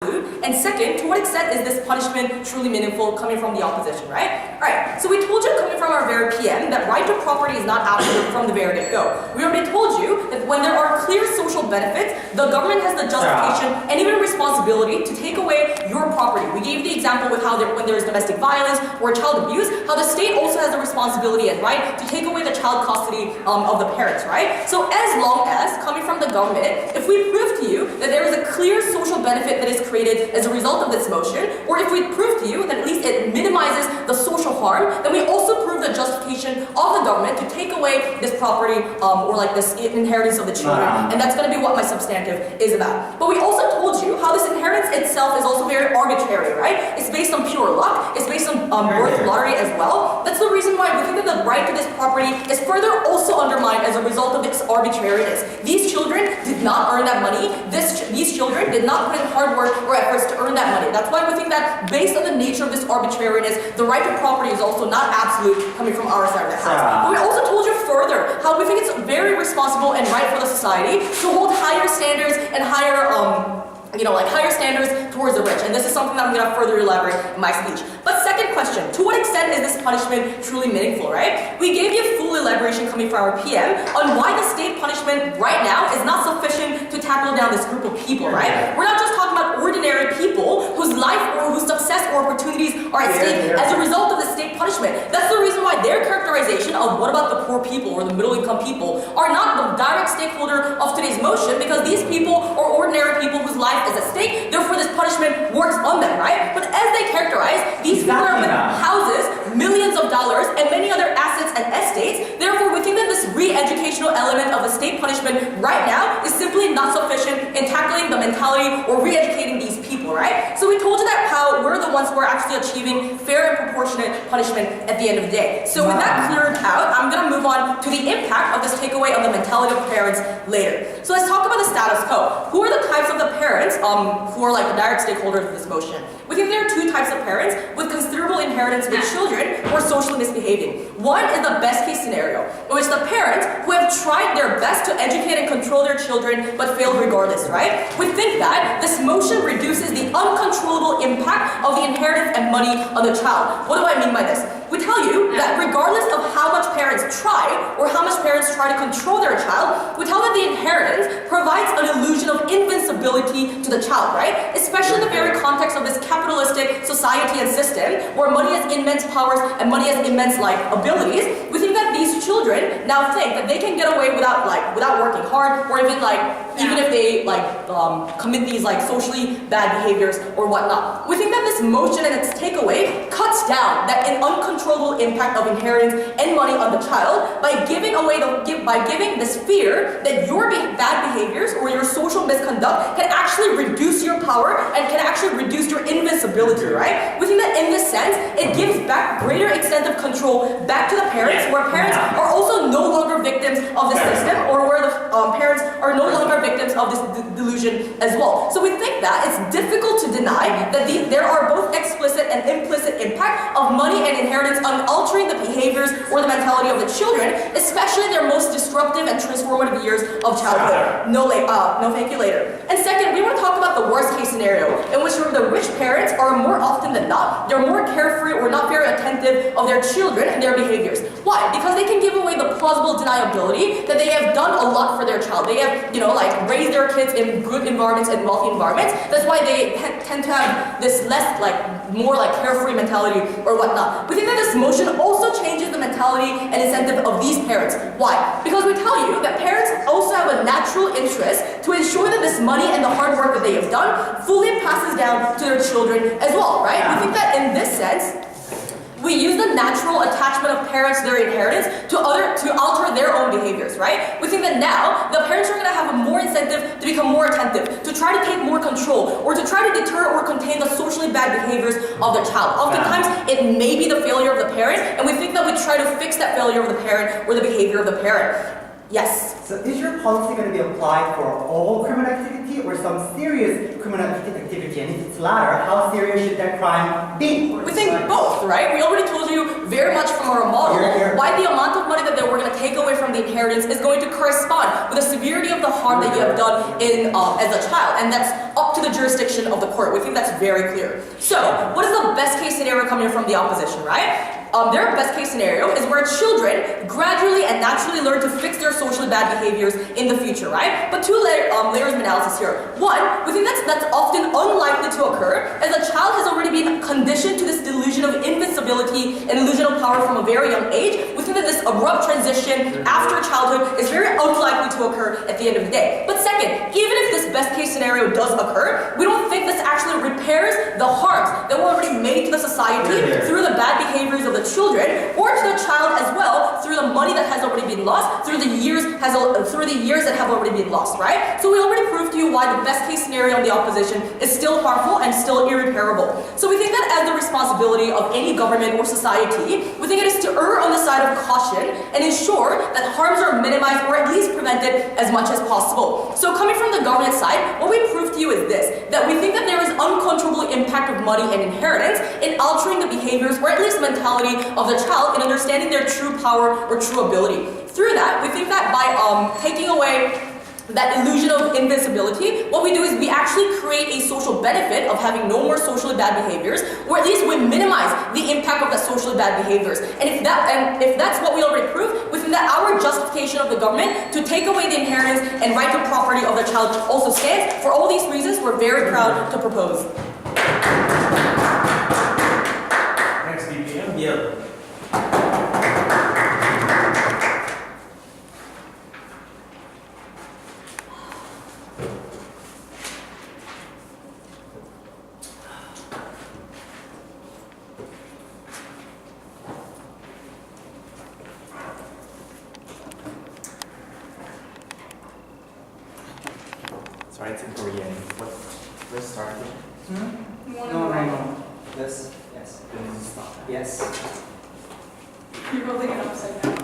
absolute? And second, to what extent is this punishment truly meaningful coming from the opposition, right? Alright, so we told you coming from our very PM that right to property is not absolute from the very get-go. We already told you that when there are clear social benefits, the government has the justification and even responsibility to take away your property. We gave the example with how when there is domestic violence or child abuse, how the state also has the responsibility and right to take away the child custody of the parents, right? So as long as, coming from the government, if we prove to you that there is a clear social benefit that is created as a result of this motion, or if we prove to you that at least it minimizes the social harm, then we also prove the justification of the government to take away this property or like this inheritance of the children, and that's going to be what my substantive is about. But we also told you how this inheritance itself is also very arbitrary, right? It's based on pure luck, it's based on birth lottery as well. That's the reason why we think that the right to this property is further also undermined as a result of this arbitrariness. These children did not earn that money. These children did not put in hard work or efforts to earn that money. That's why we think that based on the nature of this arbitrariness, the right to property is also not absolute coming from our side of the house. But we also told you further how we think it's very responsible and right for the society to hold higher standards and higher higher standards towards the rich. And this is something that I'm going to further elaborate in my speech. But second question, to what extent is this punishment truly meaningful, right? We gave you full elaboration coming from our PM on why the state punishment right now is not sufficient to tackle down this group of people, right? We're not just talking about ordinary people whose life or whose success or opportunities are at stake as a result of the state punishment. That's the reason why their characterization of what about the poor people or the middle income people are not the direct stakeholder of today's motion, because these people are ordinary people whose life is at stake, therefore this punishment works on them, right? But as they characterize, these people are with houses, millions of dollars, and many other assets and estates. Therefore, we think that this re-educational element of the state punishment right now is simply not sufficient in tackling the mentality or re-educating these people, right? So we told you that how we're the ones who are actually achieving fair and proportionate punishment at the end of the day. So with that cleared out, I'm going to move on to the impact of this takeaway on the mentality of parents later. So let's talk about the status quo. Who are the types of the parents who are like the direct stakeholders of this motion? We think there are two types of parents with considerable inheritance with children who are socially misbehaving. One is the best case scenario, in which the parents who have tried their best to educate and control their children but failed regardless, right? We think that this motion reduces the uncontrollable impact of the inheritance and money on the child. What do I mean by this? We tell you that regardless of how much parents try or how much parents try to control their child, we tell that the inheritance provides an illusion of invincibility to the child, right? Especially in the very context of this capitalistic society and system where money has immense powers and money has immense abilities. We think that these children now think that they can get away without working hard, or even if they commit these socially bad behaviors or whatnot. We think that this motion and its takeaway cuts down that uncontrollable impact of inheritance and money on the child by giving this fear that your bad behaviors or your social misconduct can actually reduce your power and can actually reduce your invincibility, right? We think that in this sense, it gives back greater extent of control back to the parents, where parents are also no longer victims of the system, or where the parents are no longer victims of this delusion as well. So we think that it's difficult to deny that there are both explicit and implicit impact of money and inheritance on altering the behaviors or the mentality of the children, especially in their most disruptive and transformative years of childhood. No thank you later. And second, we want to talk about the worst case scenario, in which the rich parents are more often than not, they're more carefree or not very attentive of their children and their behaviors. Why? Because they can give away the plausible deniability that they have done a lot for their child. They have, raised their kids in good environments and wealthy environments. That's why they tend to have this more carefree mentality or whatnot. We think that this motion also changes the mentality and incentive of these parents. Why? Because we tell you that parents also have a natural interest to ensure that this money and the hard work that they have done fully passes down to their children as well, right? We think that in this sense, we use the natural attachment of parents to their inheritance to alter their own behaviors, right? We think that now the parents are going to have a more incentive to become more attentive, to try to take more control, or to try to deter or contain the socially bad behaviors of their child. Oftentimes, it may be the failure of the parent, and we think that we try to fix that failure of the parent or the behavior of the parent. Yes? So is your policy going to be applied for all criminal activity or some serious criminal activity? And if it's latter, how serious should that crime be? We think both, right? We already told you very much from our model why the amount of money that we're going to take away from the inheritance is going to correspond with the severity of the harm that you have done as a child. And that's up to the the jurisdiction of the court. We think that's very clear. So, what is the best case scenario coming from the opposition, right? Their best case scenario is where children gradually and naturally learn to fix their socially bad behaviors in the future, right? But two layers of analysis here. One, we think that's often unlikely to occur as a child has already been conditioned to this delusion of invincibility and illusion of power from a very young age. We think that this abrupt transition after childhood is very unlikely to occur at the end of the day. But second, even if this best case scenario does occur, we don't think this actually repairs the harms that were already made to the society through the bad behaviors of the children or to the child as well through the money that has already been lost, through the years that have already been lost, right? So we already proved to you why the best case scenario in the opposition is still harmful and still irreparable. So we think that as the responsibility of any government or society, we think it is to err on the side of caution and ensure that harms are minimized or at least prevented as much as possible. So coming from the government side, what we proved to you is this, that we think that there is uncontrollable impact of money and inheritance in altering the behaviors or at least mentality of the child in understanding their true power or true ability. Through that, we think that by taking away that illusion of invincibility, what we do is we actually create a social benefit of having no more socially bad behaviors, or at least we minimize the impact of the socially bad behaviors. And if that's what we already proved, we think that our justification of the government to take away the inheritance and right to property of the child also stands. For all these reasons, we're very proud to propose. Next, DPM. Yeah. Sorry, it's in Korean. Let's start. No. This, yes. Then stop. Yes. You're holding it upside down.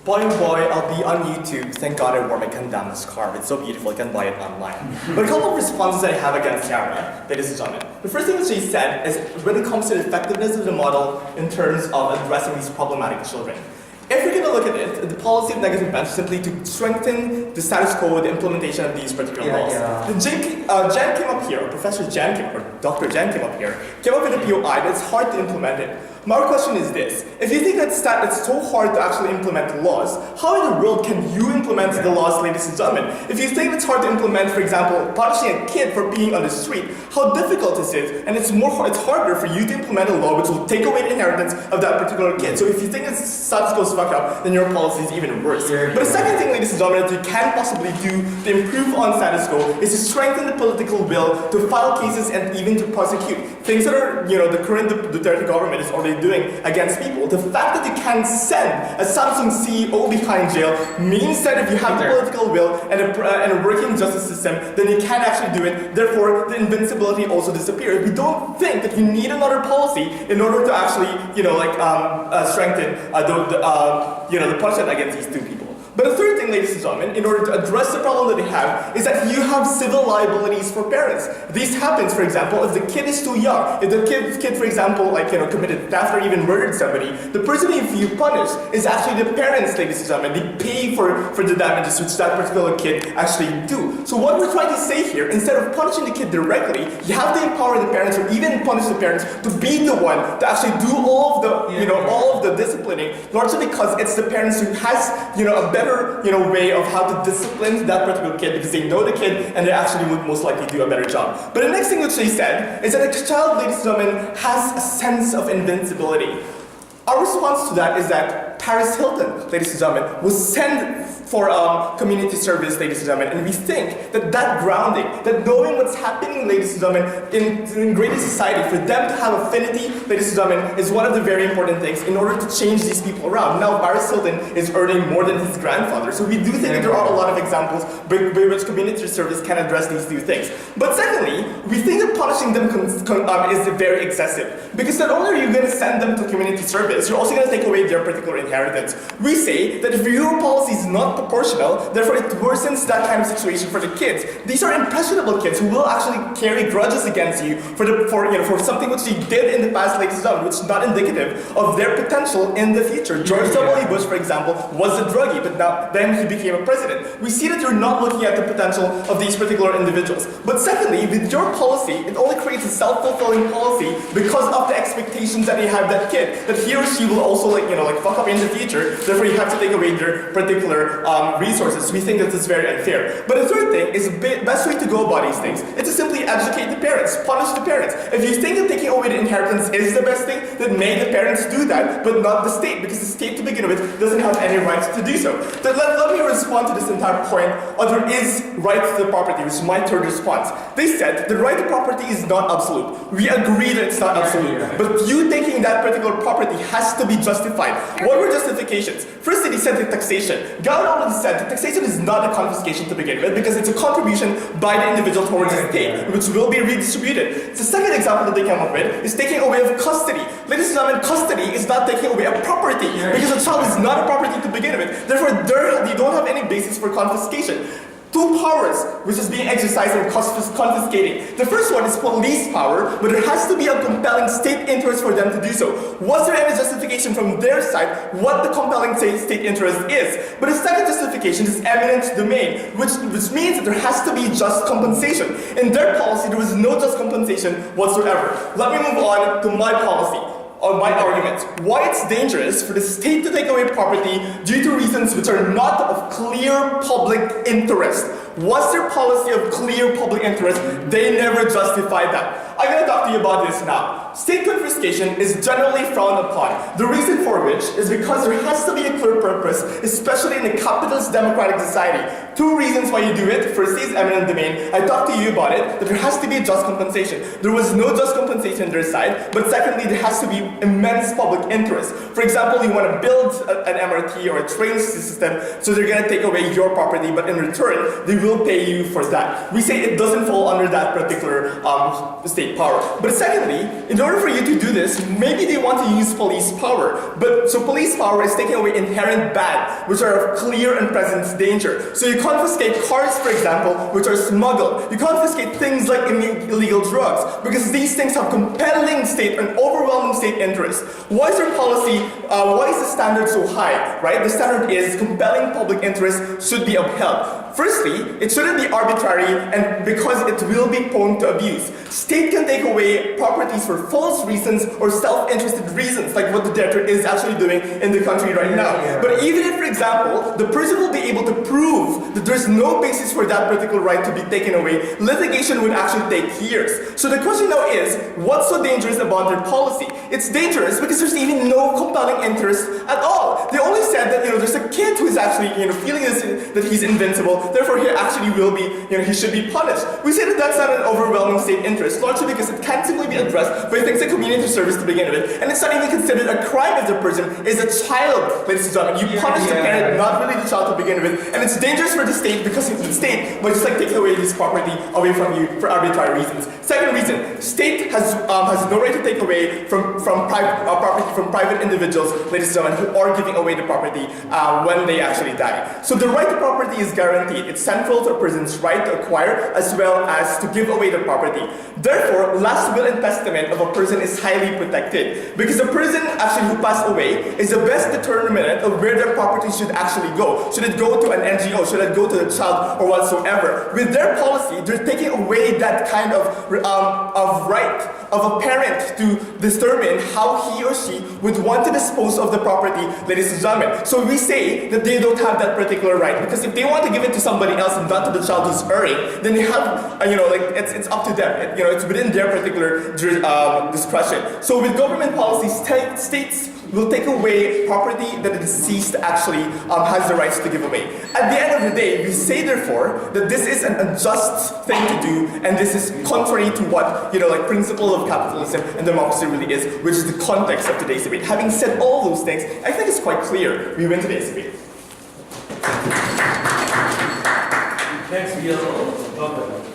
Boy oh boy, I'll be on YouTube. Thank God I wore my condom scarf. It's so beautiful, you can buy it online. But a couple of responses I have against Sera, ladies and gentlemen. The first thing that she said is when it comes to the effectiveness of the model in terms of addressing these problematic children. If we're going to look at it, the policy of negative bench is simply to strengthen the status quo, the implementation of these particular laws. Jan came up here, or Professor Jan came, or Dr. Jan came up here, came up with a POI, but it's hard to implement it. My question is this: if you think that it's so hard to actually implement laws, how in the world can you implement the laws, ladies and gentlemen? If you think it's hard to implement, for example, punishing a kid for being on the street, how difficult is it? And it's harder for you to implement a law which will take away the inheritance of that particular kid. So if you think it's status quo fucked up, then your policy is even worse. But the second thing, ladies and gentlemen, that you can possibly do to improve on status quo is to strengthen the political will to file cases and even to prosecute. Things that are, the current Duterte government is already doing against people. The fact that you can send a Samsung CEO behind jail means that if you have the political will and a working justice system, then you can actually do it. Therefore, the invincibility also disappears. We don't think that we need another policy in order to actually, strengthen the punishment against these two people. But the third thing, ladies and gentlemen, in order to address the problem that they have, is that you have civil liabilities for parents. This happens, for example, if the kid is too young. If the kid, for example, committed theft or even murdered somebody, the person if you punish is actually the parents, ladies and gentlemen. They pay for the damages which that particular kid actually do. So what we're trying to say here, instead of punishing the kid directly, you have to empower the parents or even punish the parents to be the one to actually do all of the disciplining, largely because it's the parents who has, a better way of how to discipline that particular kid because they know the kid and they actually would most likely do a better job. But the next thing which they said is that a child, ladies and gentlemen, has a sense of invincibility. Our response to that is that Paris Hilton, ladies and gentlemen, was sent for community service, ladies and gentlemen, and we think that grounding, that knowing what's happening, ladies and gentlemen, in greater society, for them to have affinity, ladies and gentlemen, is one of the very important things in order to change these people around. Now, Paris Hilton is earning more than his grandfather, so we do think that there are a lot of examples by which community service can address these two things. But secondly, we think that punishing them is very excessive, because not only are you going to send them to community service, you're also going to take away their particular inheritance. We say that if your policy is not proportional, therefore it worsens that kind of situation for the kids. These are impressionable kids who will actually carry grudges against you for something which they did in the past, ladies and gentlemen, which is not indicative of their potential in the future. George W. Bush, for example, was a druggie, but then he became a president. We see that you're not looking at the potential of these particular individuals. But secondly, with your policy, it only creates a self-fulfilling policy because of the expectations that you have that kid, that he or she will also fuck up in the future, therefore you have to take away their particular resources. We think that this is very unfair. But the third thing is the best way to go about these things is to simply educate the parents, punish the parents. If you think that taking away the inheritance is the best thing, then may the parents do that, but not the state, because the state to begin with doesn't have any rights to do so. Then let me respond to this entire point. There is right to the property, which is my third response. They said the right to property is not absolute. We agree that it's not absolute, but you taking that particular property has to be justified. What were justifications? Firstly, they said the taxation. Gaeun already said that taxation is not a confiscation to begin with, because it's a contribution by the individual towards the state, which will be redistributed. The second example that they came up with is taking away of custody. Ladies and gentlemen, custody is not taking away a property, because a child is not a property to begin with. Therefore, they don't have any basis for confiscation. Two powers which is being exercised in confiscating. The first one is police power, but there has to be a compelling state interest for them to do so. Was there any justification from their side what the compelling state interest is? But the second justification is eminent domain, which means that there has to be just compensation. In their policy, there was no just compensation whatsoever. Let me move on to my policy. On my argument, why it's dangerous for the state to take away property due to reasons which are not of clear public interest. Was their policy of clear public interest? They never justified that. I'm going to talk to you about this now. State confiscation is generally frowned upon. The reason for which is because there has to be a clear purpose, especially in a capitalist democratic society. Two reasons why you do it. Firstly is eminent domain. I talked to you about it, that there has to be just compensation. There was no just compensation on their side, but secondly, there has to be immense public interest. For example, you want to build an MRT or a train system, so they're going to take away your property, but in return, they will pay you for that. We say it doesn't fall under that particular state power. But secondly, in order for you to do this, maybe they want to use police power. So police power is taking away inherent bad, which are of clear and present danger. So you confiscate cars, for example, which are smuggled. You confiscate things like illegal drugs, because these things have compelling state and overwhelming state interest. Why is their policy, why is the standard so high, right? The standard is compelling public interest should be upheld. Firstly, it shouldn't be arbitrary, and because it will be prone to abuse. State can take away properties for false reasons or self-interested reasons, like what the debtor is actually doing in the country right now. But even if, for example, the person will be able to prove that there's no basis for that particular right to be taken away, litigation would actually take years. So the question now is, what's so dangerous about their policy? It's dangerous because there's even no compelling interest at all. They only said that there's a kid who is actually feeling this, that he's invincible. Therefore, he actually will be, he should be punished. We say that that's not an overwhelming state interest, largely because it can't simply be addressed by things like community service to begin with, and it's not even considered a crime if the person is a child, ladies and gentlemen. You punish the parent, not really the child to begin with, and it's dangerous for the state because the state will just taking away this property away from you for arbitrary reasons. Second reason, state has no right to take away from property from private individuals, ladies and gentlemen, who are giving away the property when they actually die. So the right to property is guaranteed. It's central to a person's right to acquire as well as to give away the property. Therefore, last will and testament of a person is highly protected, because the person actually who passed away is the best determinant of where their property should actually go. Should it go to an NGO? Should it go to the child or whatsoever? With their policy, they're taking away that kind of right of a parent to determine how he or she would want to dispose of the property, ladies and gentlemen. So we say that they don't have that particular right, because if they want to give it to somebody else and not to the child who's erring, then they have, it's up to them. It's within their particular discretion. So with government policies, states will take away property that the deceased actually has the rights to give away. At the end of the day, we say therefore that this is an unjust thing to do, and this is contrary to what principle of capitalism and democracy really is, which is the context of today's debate. Having said all those things, I think it's quite clear we win today's debate. Next, we have Dr.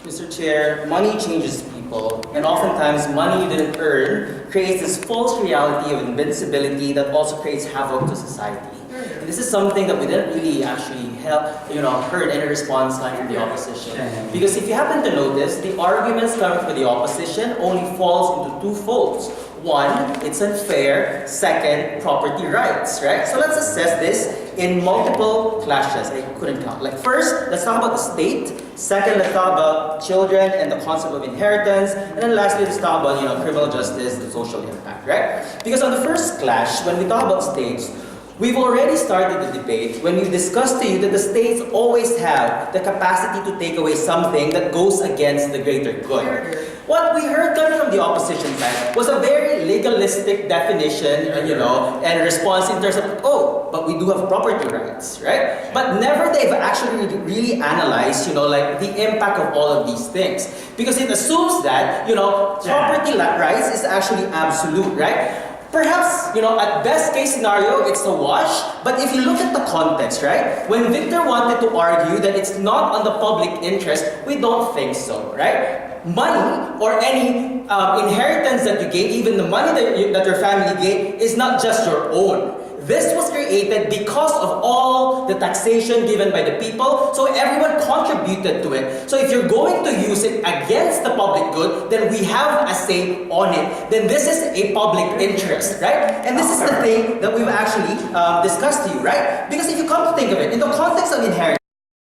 Mr. Chair, money changes people, and oftentimes money you didn't earn creates this false reality of invincibility that also creates havoc to society. And this is something that we didn't really actually heard any response line from the opposition. Because if you happen to notice, the arguments coming from the opposition only falls into two folds. One, it's unfair. Second, property rights, right? So let's assess this in multiple clashes. I couldn't count. Like first, let's talk about the state. Second, let's talk about children and the concept of inheritance. And then lastly, let's talk about criminal justice and social impact, right? Because on the first clash, when we talk about states, we've already started the debate when we discussed to you that the states always have the capacity to take away something that goes against the greater good. What we heard coming from the opposition side was a very legalistic definition, and response in terms of, but we do have property rights, right? But never they've actually really analyzed, the impact of all of these things. Because it assumes that, property rights is actually absolute, right? Perhaps, at best case scenario, it's a wash. But if you look at the context, right? When Victor wanted to argue that it's not on the public interest, we don't think so, right? Money or any inheritance that you gain, even the money that your family gained, is not just your own. This was created because of all the taxation given by the people, so everyone contributed to it. So if you're going to use it against the public good, then we have a say on it. Then this is a public interest, right? And this is the thing that we've actually discussed to you, right? Because if you come to think of it, in the context of inheritance,